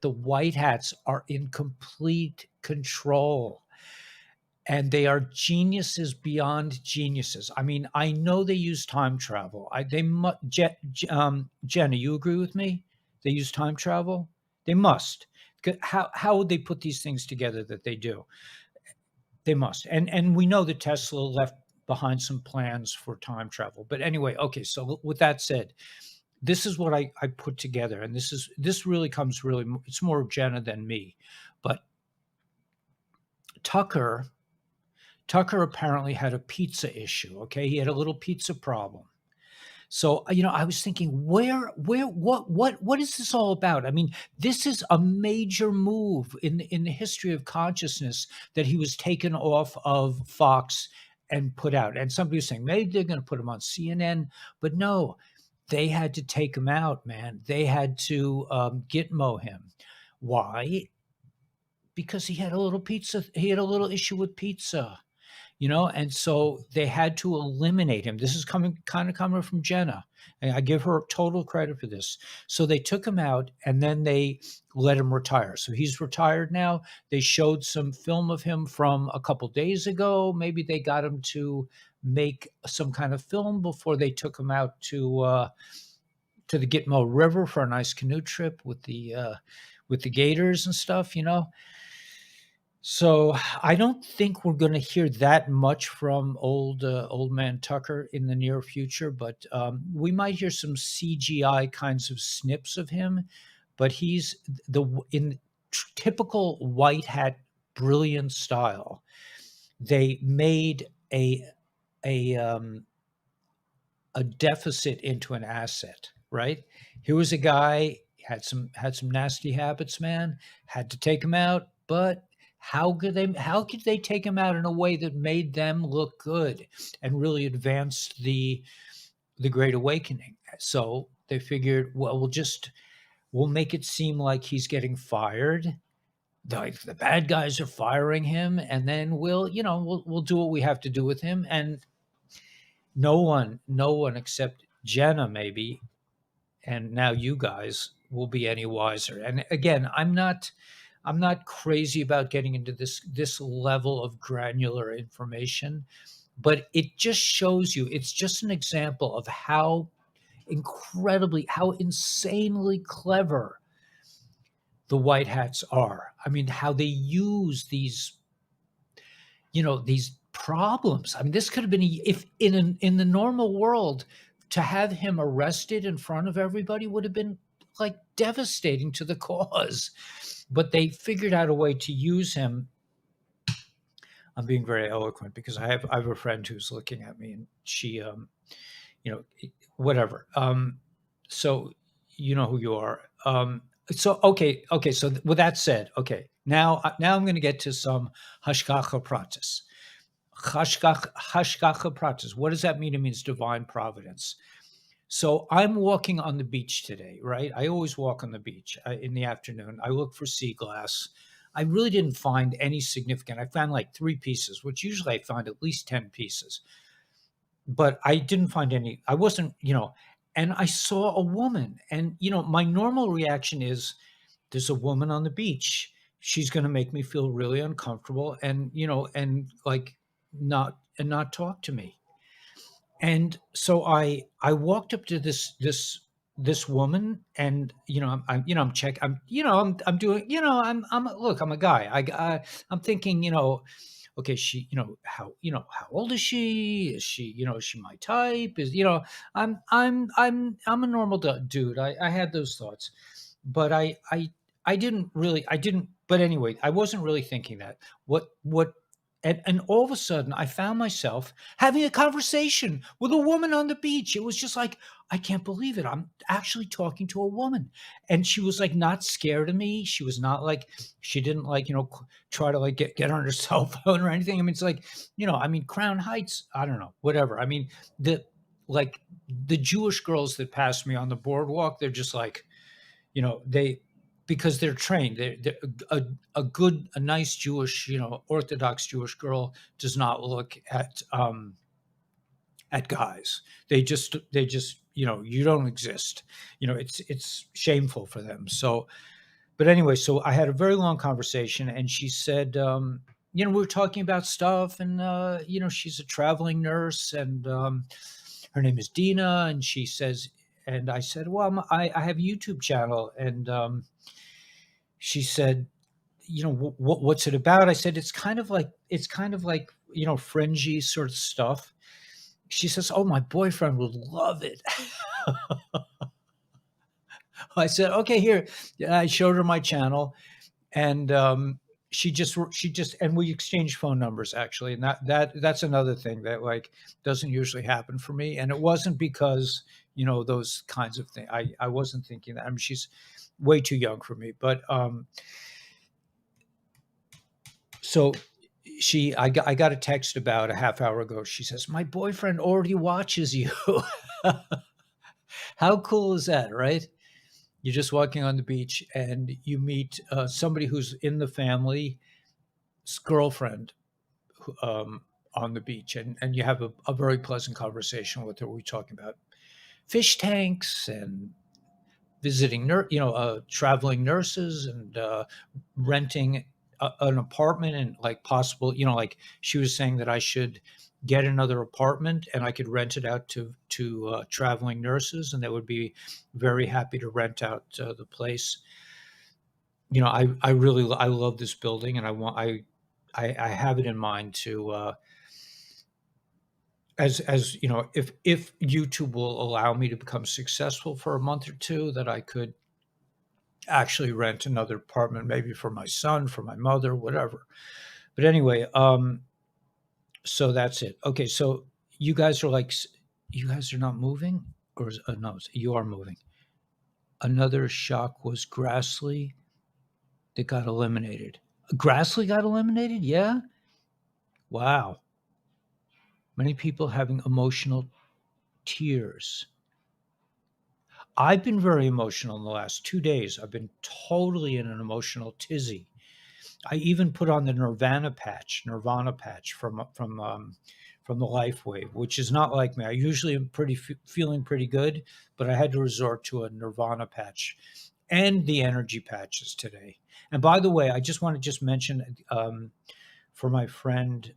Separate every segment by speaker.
Speaker 1: the white hats are in complete control. And they are geniuses beyond geniuses. I mean, I know they use time travel. Jenna, you agree with me? They use time travel. They must. How would they put these things together that they do? They must. And we know that Tesla left behind some plans for time travel. But anyway, okay. So with that said, this is what I put together, and this really comes really. It's more Jenna than me, but Tucker Tucker apparently had a pizza issue, okay? He had a little pizza problem. So, I was thinking, what is this all about? I mean, this is a major move in the history of consciousness that he was taken off of Fox and put out. And somebody was saying maybe they're going to put him on CNN, but no, they had to take him out, man. They had to Gitmo him. Why? Because he had a little pizza. He had a little issue with pizza. And so they had to eliminate him. This is coming from Jenna, and I give her total credit for this. So they took him out, and then they let him retire. So he's retired now. They showed some film of him from a couple days ago. Maybe they got him to make some kind of film before they took him out to the Gitmo River for a nice canoe trip with the gators and stuff. So I don't think we're going to hear that much from old man Tucker in the near future, but we might hear some CGI kinds of snips of him. But he's in typical white hat brilliant style. They made a um, a deficit into an asset, right? Here was a guy had some nasty habits, man. Had to take him out, but how could they take him out in a way that made them look good and really advanced the Great Awakening? So they figured, well, we'll make it seem like he's getting fired. Like the bad guys are firing him, and then we'll do what we have to do with him. And no one except Jenna maybe, and now you guys will be any wiser. And again, I'm not crazy about getting into this level of granular information, but it just shows you, it's just an example of how insanely clever the white hats are. I mean, how they use these problems. I mean, this could have been if in the normal world, to have him arrested in front of everybody would have been like devastating to the cause. But they figured out a way to use him. I'm being very eloquent because I have a friend who's looking at me, and she you know whatever. So you know who you are. So okay. So with that said, okay. Now I'm going to get to some hashgacha pratis. Hashgacha pratis. What does that mean? It means divine providence. So I'm walking on the beach today, right? I always walk on the beach in the afternoon. I look for sea glass. I really didn't find any significant. I found like 3 pieces, which usually I find at least 10 pieces. But I didn't find any. I wasn't. And I saw a woman. And, my normal reaction is there's a woman on the beach. She's going to make me feel really uncomfortable and like not talk to me. And so I walked up to this woman, and I'm check I'm doing I'm look, I'm a guy. I'm thinking, okay, she, how old is she? Is she my type? I'm a normal dude. I had those thoughts, but I didn't really, but anyway, I wasn't really thinking that. What and all of a sudden, I found myself having a conversation with a woman on the beach. It was just like, I can't believe it. I'm actually talking to a woman. And she was like not scared of me. She was not like, she didn't like, try to like get on her cell phone or anything. I mean, it's like, Crown Heights, I don't know, whatever. I mean, the Jewish girls that passed me on the boardwalk, they're just like, they, because they're trained. They're a nice Jewish, Orthodox Jewish girl does not look at guys. They just you don't exist. It's shameful for them. So, But anyway, so I had a very long conversation, and she said, we were talking about stuff, and she's a traveling nurse, and her name is Dina, and she says, and I said, well, I have a YouTube channel, and she said, what's it about? I said, it's kind of like fringy sort of stuff. She says, oh, my boyfriend would love it. I said, okay, here. I showed her my channel, and she just and we exchanged phone numbers, actually, and that's another thing that, like, doesn't usually happen for me. And it wasn't because those kinds of things. I wasn't thinking that. I mean, she's way too young for me, but so I got a text about a half hour ago. She says, my boyfriend already watches you. How cool is that, right? You're just walking on the beach and you meet somebody who's in the family's girlfriend, on the beach, and you have a very pleasant conversation with her. We're talking about fish tanks and visiting, traveling nurses, and renting an apartment, and like possible, like she was saying that I should get another apartment and I could rent it out to traveling nurses, and they would be very happy to rent out the place. I really I love this building, and I have it in mind to as if YouTube will allow me to become successful for a month or two, that I could actually rent another apartment, maybe for my son, for my mother, whatever. But anyway, so that's it. Okay, so you guys are like, you guys are not moving, or no, you are moving. Another shock was Grassley that got eliminated. Grassley got eliminated, yeah. Wow, many people having emotional tears. I've been very emotional in the last 2 days. I've been totally in an emotional tizzy. I even put on the Nirvana patch from the Life Wave, which is not like me. I usually am feeling pretty good, but I had to resort to a Nirvana patch and the energy patches today. And by the way, I just want to just mention, for my friend,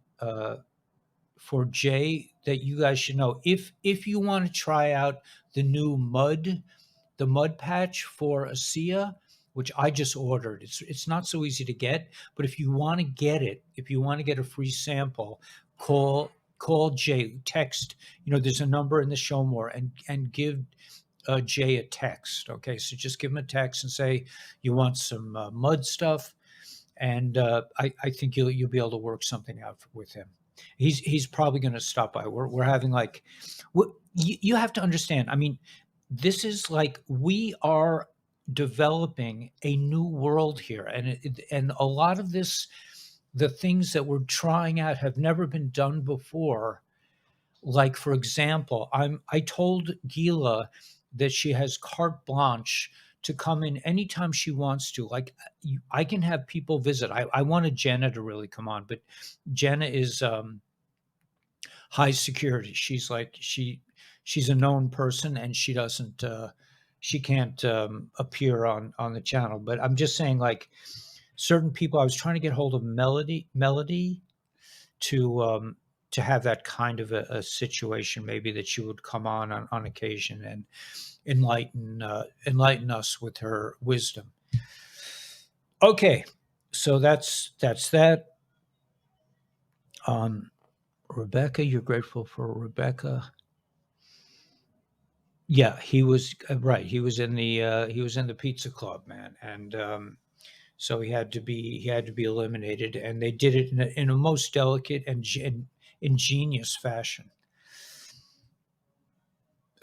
Speaker 1: for Jay, that you guys should know, if you want to try out the mud patch for ASEA, which I just ordered. It's not so easy to get, but if you want to get it, if you want to get a free sample, call Jay, text. There's a number in the show more, and give Jay a text. Okay, so just give him a text and say you want some mud stuff, and I think you'll be able to work something out with him. He's probably going to stop by. We're having like, you have to understand. I mean, this is like, we are developing a new world here, and a lot of this, the things that we're trying out, have never been done before. Like, for example, I told Gila that she has carte blanche to come in anytime she wants to. Like, I can have people visit. I wanted Jenna to really come on, but Jenna is high security. She's like, she's a known person, and she can't appear on the channel. But I'm just saying, like, certain people, I was trying to get hold of Melody to have that kind of a situation, maybe that she would come on occasion and enlighten us with her wisdom. Okay, so that's that. Rebecca, you're grateful for Rebecca. Yeah, he was right. He was in the pizza club, man, and so he had to be eliminated, and they did it in a most delicate and ingenious fashion.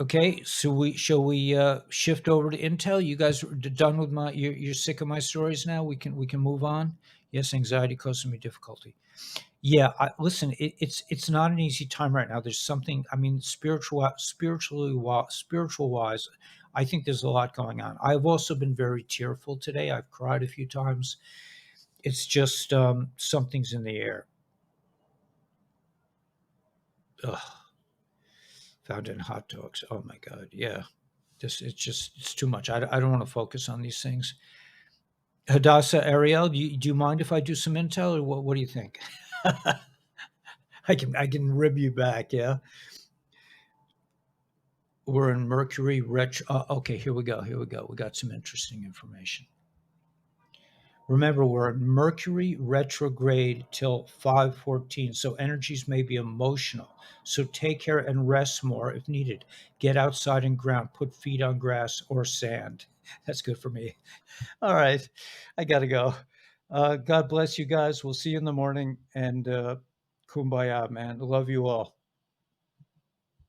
Speaker 1: Okay, so shall we shift over to Intel? You guys are done with you're sick of my stories now. We can move on. Yes, anxiety causes me difficulty. Yeah, listen, it's not an easy time right now. There's something, I mean, spiritual wise, I think there's a lot going on. I've also been very tearful today. I've cried a few times. It's just something's in the air. Ugh, found in hot dogs. Oh my God, yeah. It's too much. I don't want to focus on these things. Hadassah, Ariel, do you mind if I do some intel, or what do you think? I can rib you back, yeah? We're in Mercury retro. Okay, here we go. We got some interesting information. Remember, we're in Mercury retrograde till 514, so energies may be emotional. So take care and rest more if needed. Get outside and ground. Put feet on grass or sand. That's good for me. All right, I gotta go. God bless you guys. We'll see you in the morning, and kumbaya, man. Love you all.